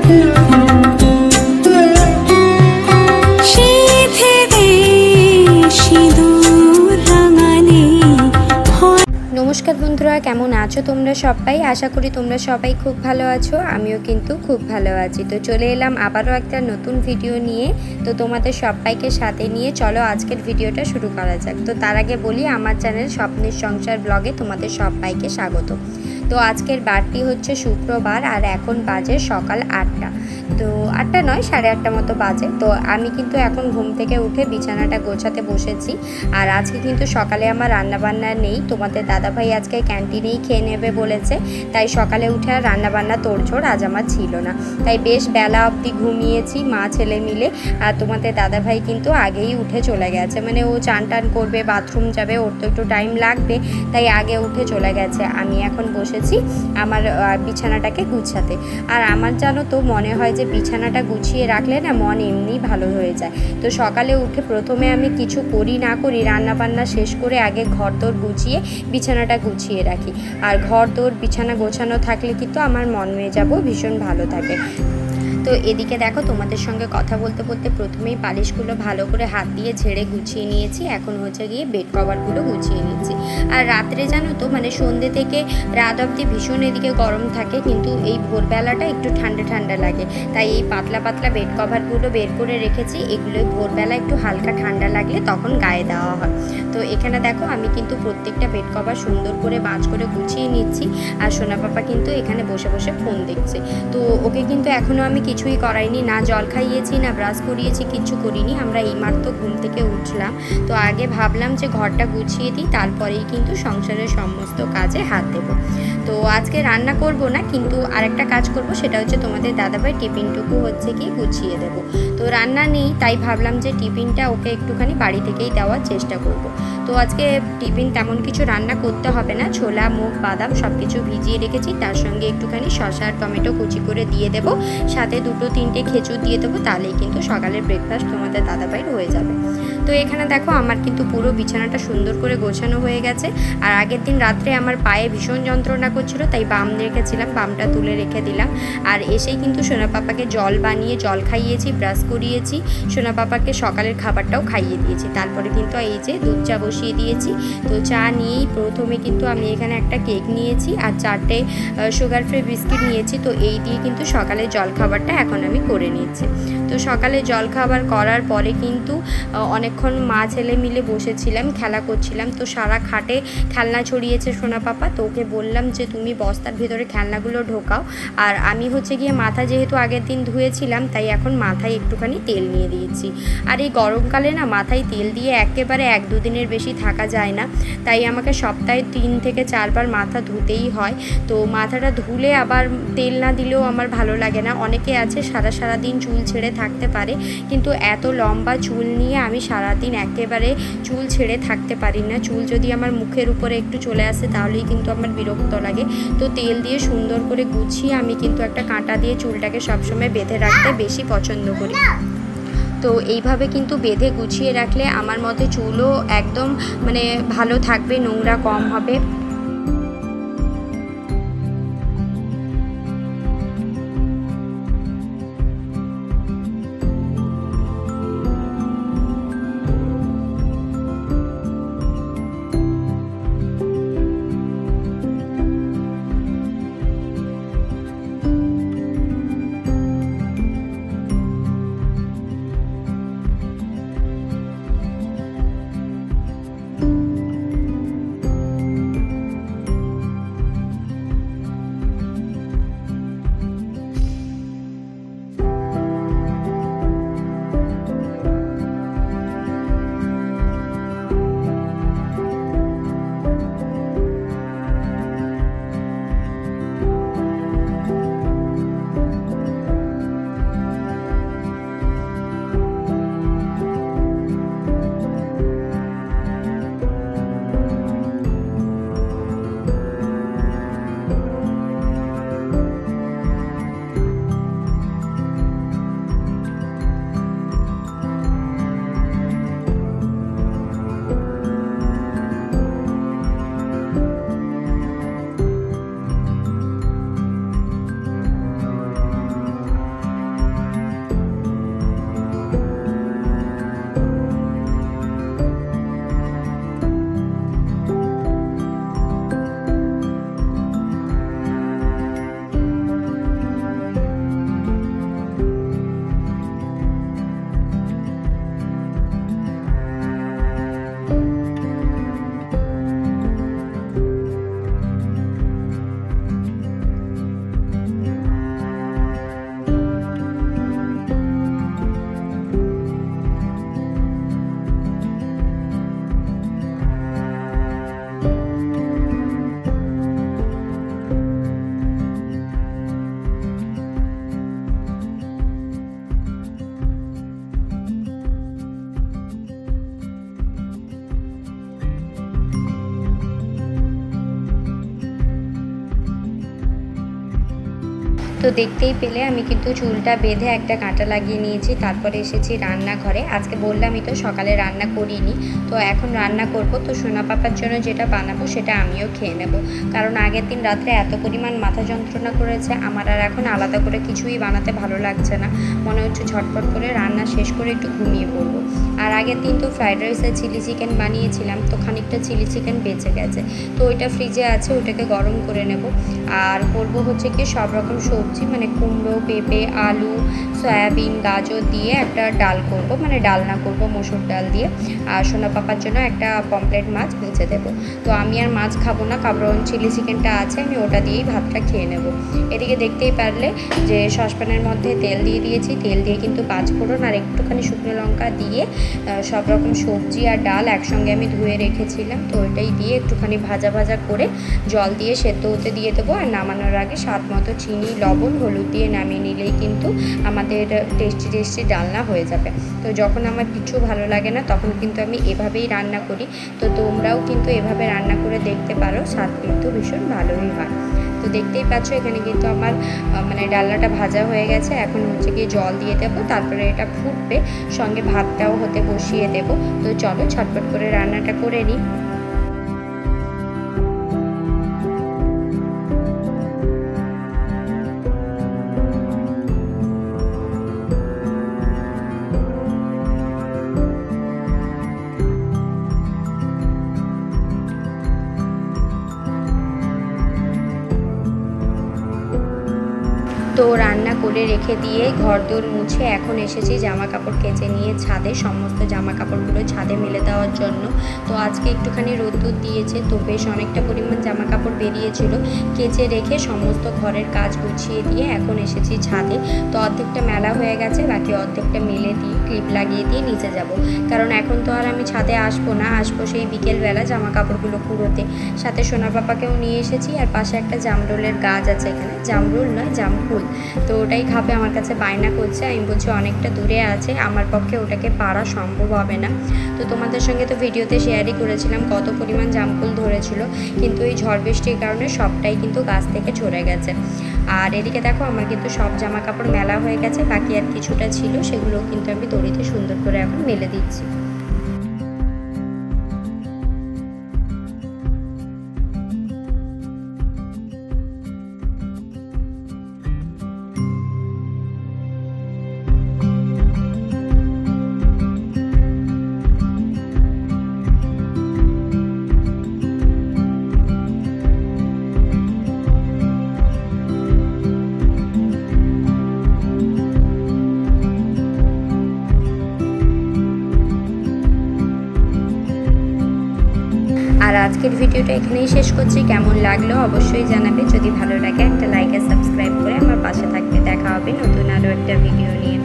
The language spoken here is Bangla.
নমস্কার বন্ধুরা, কেমন আছো তোমরা সবাই? আশা করি তোমরা সবাই খুব ভালো আছো। আমিও কিন্তু খুব ভালো আছি। তো চলে এলাম আবারও একটা নতুন ভিডিও নিয়ে। তো তোমাদের সবাইকে সাথে নিয়ে চলো আজকের ভিডিওটা শুরু করা যাক। তো তার আগে বলি, আমার চ্যানেল স্বপ্নের সংসার ব্লগে তোমাদের সবাইকে স্বাগত। তো আজকের বারটি হচ্ছে শুক্রবার, আর এখন বাজে সকাল 8টা। তো 8টা নয়, 8:30 মতো বাজে। তো আমি কিন্তু এখন ঘুম থেকে উঠে বিছানাটা গোছাতে বসেছি। আর আজকে কিন্তু সকালে আমার রান্নাবান্না নেই, তোমাদের দাদাভাই আজকে ক্যান্টিনেই খেয়ে নেবে বলেছে। তাই সকালে উঠে আর রান্নাবান্না তোড়জোড় আজ আমার ছিল না। তাই বেশ বেলা অবধি ঘুমিয়েছি মা ছেলে মিলে। আর তোমাদের দাদাভাই কিন্তু আগেই উঠে চলে গেছে, মানে ও চান টান করবে, বাথরুম যাবে, ওর তো একটু টাইম লাগবে, তাই আগে উঠে চলে গেছে। আমি এখন বসেছি আমার বিছানাটাকে গুছাতে। আর আমার জানো তো মনে হয় যে বিছানাটা গুছিয়ে রাখলে না মন এমনি ভালো হয়ে যায়। তো সকালে উঠে প্রথমে আমি কিছু করি না করি রান্নাবান্না শেষ করে আগে ঘরদোর গুছিয়ে বিছানাটা গুছিয়ে রাখি। আর ঘরদোর বিছানা গোছানো থাকলে কিন্তু আমার মন মেজাবও ভীষণ ভালো থাকে। তো এদিকে দেখো, তোমাদের সঙ্গে কথা বলতে বলতে প্রথমেই বালিশগুলো ভালো করে হাত দিয়ে ঝেড়ে গুছিয়ে নিয়েছি। এখন হচ্ছে গিয়ে বেড কভারগুলো গুছিয়ে নিচ্ছি। আর রাত্রে জানো তো মানে সন্ধ্যে থেকে রাত অবধি ভীষণ এদিকে গরম থাকে, কিন্তু এই ভোরবেলাটা একটু ঠান্ডা ঠান্ডা লাগে। তাই এই পাতলা পাতলা বেড কভারগুলো বের করে রেখেছি। এগুলো ভোরবেলা একটু হালকা ঠান্ডা লাগলে তখন গায়ে দেওয়া হয়। তো এখানে দেখো আমি কিন্তু প্রত্যেকটা বেড কভার সুন্দর করে বাঁচ করে গুছিয়ে নিচ্ছি। আর সোনা পাপা কিন্তু এখানে বসে বসে ফোন দেখছে। তো ওকে কিন্তু এখনও আমি কিছুই করাইনি, না জল খাইয়েছি না ব্রাশ করিয়েছি, কিচ্ছু করিনি। আমরা এইমাত্র ঘুম থেকে উঠলাম। তো আগে ভাবলাম যে ঘরটা গুছিয়ে দিই, তারপরেই কিন্তু সংসারের সমস্ত কাজে হাত দেবো। তো আজকে রান্না করব না, কিন্তু আরেকটা কাজ করব, সেটা হচ্ছে তোমাদের দাদাভাই টিফিনটুকু হচ্ছে কি গুছিয়ে দেবো। তো রান্না নেই, তাই ভাবলাম যে টিফিনটা ওকে একটুখানি বাড়ি থেকেই দেওয়ার চেষ্টা করব। তো আজকে টিফিন তেমন কিছু রান্না করতে হবে না, ছোলা মুগ বাদাম সব কিছু ভিজিয়ে রেখেছি। তার সঙ্গে একটুখানি শসা আর টমেটো কুচি করে দিয়ে দেবো, সাথে 2-3টে খেজুর দিয়ে দেবো। তাহলেই কিন্তু সকালের ব্রেকফাস্ট তোমাদের দাদাভাইয়ের হয়ে যাবে। তো এখানে দেখো আমার কিন্তু পুরো বিছানাটা সুন্দর করে গোছানো হয়ে গেছে। আর আগের দিন রাত্রে আমার পায়ে ভীষণ যন্ত্রণা করছিল, তাই বাম রেখেছিলাম, বামটা তুলে রেখে দিলাম। আর এসেই কিন্তু সোনা পাপাকে জল বানিয়ে জল খাইয়েছি, ব্রাশ করিয়েছি, সোনা পাপাকে সকালের খাবারটাও খাইয়ে দিয়েছি। তারপরে কিন্তু এই যে দুধ চা বসিয়ে দিয়েছি। তো চা নিয়েই প্রথমে কিন্তু আমি এখানে একটা কেক নিয়েছি আর 4টে সুগার ফ্রি বিস্কিট নিয়েছি। তো এই দিয়ে কিন্তু সকালের জল খাবারটা এখন আমি করে নিচ্ছি। তো সকালে জল খাবার করার পরে কিন্তু অনেকক্ষণ মা ছেলে মিলে বসেছিলাম, খেলা করছিলাম। তো সারা খাটে খেলনা ছড়িয়েছে সোনা পাপা। তো ওকে বললাম যে তুমি বস্তার ভিতরে খেলনাগুলো ঢোকাও। আর আমি হচ্ছে গিয়ে মাথা যেহেতু আগের দিন ধুয়েছিলাম, তাই এখন মাথায় একটুখানি তেল নিয়ে দিয়েছি। আর এই গরমকালে না মাথায় তেল দিয়ে একেবারে 1-2 দিনের বেশি থাকা যায় না, তাই আমাকে সপ্তাহে 3 থেকে 4 বার মাথা ধুতেই হয়। তো মাথাটা ধুলে আবার তেল না দিলেও আমার ভালো লাগে না। অনেকে আছে সারা দিন চুল ছেড়ে থাকতে পারে, কিন্তু এত লম্বা চুল নিয়ে আমি সারাদিন একেবারে চুল ছেড়ে থাকতে পারি না। চুল যদি আমার মুখের উপরে একটু চলে আসে তাহলেই কিন্তু আমার বিরক্ত লাগে। তো তেল দিয়ে সুন্দর করে গুছিয়ে আমি কিন্তু একটা কাঁটা দিয়ে চুলটাকে সবসময় বেঁধে রাখতে বেশি পছন্দ করি। তো এইভাবে কিন্তু বেঁধে গুছিয়ে রাখলে আমার মতে চুলও একদম মানে ভালো থাকবে, নোংরা কম হবে। তো দেখতেই পেলে আমি কিন্তু চুলটা বেঁধে একটা কাঁটা লাগিয়ে নিয়েছি, তারপরে এসেছি রান্নাঘরে। আজকে বললামই তো সকালে রান্না করিনি, তো এখন রান্না করব। তো সোনা পাপার জন্য যেটা বানাবো সেটা আমিও খেয়ে নেব, কারণ আগের দিন রাত্রে এত পরিমাণ মাথা যন্ত্রণা করেছে আমার, আর এখন আলাদা করে কিছুই বানাতে ভালো লাগছে না। মনে হচ্ছে ঝটপট করে রান্না শেষ করে একটু ঘুমিয়ে পড়বো। আর আগের দিন তো ফ্রাইড রাইস আর চিলি চিকেন বানিয়েছিলাম, তো খানিকটা চিলি চিকেন বেঁচে গেছে, তো ওইটা ফ্রিজে আছে, ওইটাকে গরম করে নেব। আর করবো হচ্ছে কি সব রকম সবজি, মানে কুমড়ো, পেঁপে, আলু, সয়াবিন, গাজর দিয়ে একটা ডাল করব, মানে ডালনা করব মসুর ডাল দিয়ে। আর সোনা পাপার জন্য একটা পমফ্রেট মাছ ভেজে দেবো। তো আমি আর মাছ খাবো না, কারণ চিলি চিকেনটা আছে, আমি ওটা দিয়েই ভাতটা খেয়ে নেব। এদিকে দেখতেই পারলে যে সসপ্যানের মধ্যে তেল দিয়ে দিয়েছি, তেল দিয়ে কিন্তু পাঁচফোড়ন আর একটুখানি শুকনো লঙ্কা দিয়ে সব রকম সবজি আর ডাল একসঙ্গে আমি ধুয়ে রেখেছিলাম, তো ওইটাই দিয়ে একটুখানি ভাজা ভাজা করে জল দিয়ে সেদ্ধ হতে দিয়ে দেবো। আর নামানোর আগে স্বাদ মতো চিনি, লবণ, হলুদ দিয়ে নামিয়ে নিলেই কিন্তু আমাদের টেস্টি টেস্টি ডালনা হয়ে যাবে। তো যখন আমার কিছু ভালো লাগে না তখন কিন্তু আমি এভাবেই রান্না করি, তো তোমরাও কিন্তু এভাবে রান্না করে দেখতে পারো, স্বাদ কিন্তু ভীষণ ভালোই হয়। তো দেখতেই পাচ্ছ এখানে কিন্তু আমার মানে ডালনাটা ভাজা হয়ে গেছে। এখন হচ্ছে গিয়ে জল দিয়ে দেবো, তারপরে এটা ফুটবে, সঙ্গে ভাতটাও হতে বসিয়ে দেবো। তো চলো ছটপট করে রান্নাটা করে নিই। তো রান্না করে রেখে দিয়ে ঘরদোর মুছে এখন এসেছি জামা কাপড় কেচে নিয়ে ছাদে, সমস্ত জামা কাপড়গুলো ছাদে মেলে দেওয়ার জন্য। তো আজকে একটুখানি রোদ্দুর দিয়েছে, তো বেশ অনেকটা পরিমাণ জামা কাপড় বেরিয়েছিল, কেচে রেখে সমস্ত ঘরের কাজ গুছিয়ে দিয়ে এখন এসেছি ছাদে। তো অর্ধেকটা মেলা হয়ে গেছে, বাকি অর্ধেকটা মেলে দিয়ে ক্লিপ লাগিয়ে দিয়ে নিচে যাব, কারণ এখন তো আর আমি ছাদে আসবো না, আসবো সেই বিকেলবেলা জামা কাপড়গুলো কুড়োতে। সাথে সোনা পাপাকেও নিয়ে এসেছি, আর পাশে একটা জামরুলের গাছ আছে, এখানে জামরুল নয় জামফুল, তো ওটাই খাবে, আমার কাছে বায়না করছে। আমি বলছি অনেকটা দূরে আছে, আমার পক্ষে ওটাকে পারা সম্ভব হবে না। তো তোমাদের সঙ্গে তো ভিডিওতে শেয়ারই করেছিলাম কত পরিমাণ জামফুল ধরেছিল, কিন্তু এই ঝড় বৃষ্টির কারণে সবটাই কিন্তু গাছ থেকে ঝরে গেছে। আর এদিকে দেখো আমার কিন্তু সব জামা কাপড় মেলা হয়ে গেছে, বাকি আর কিছুটা ছিল, সেগুলো কিন্তু আমি দড়িতে সুন্দর করে এখন মেলে দিচ্ছি। আর আজকের ভিডিওটা এখানেই শেষ করছি। কেমন লাগলো অবশ্যই জানাবে, যদি ভালো লাগে একটা লাইক আর সাবস্ক্রাইব করে আমার পাশে থাকবে। দেখা হবে নতুন আরও একটা ভিডিও নিয়ে।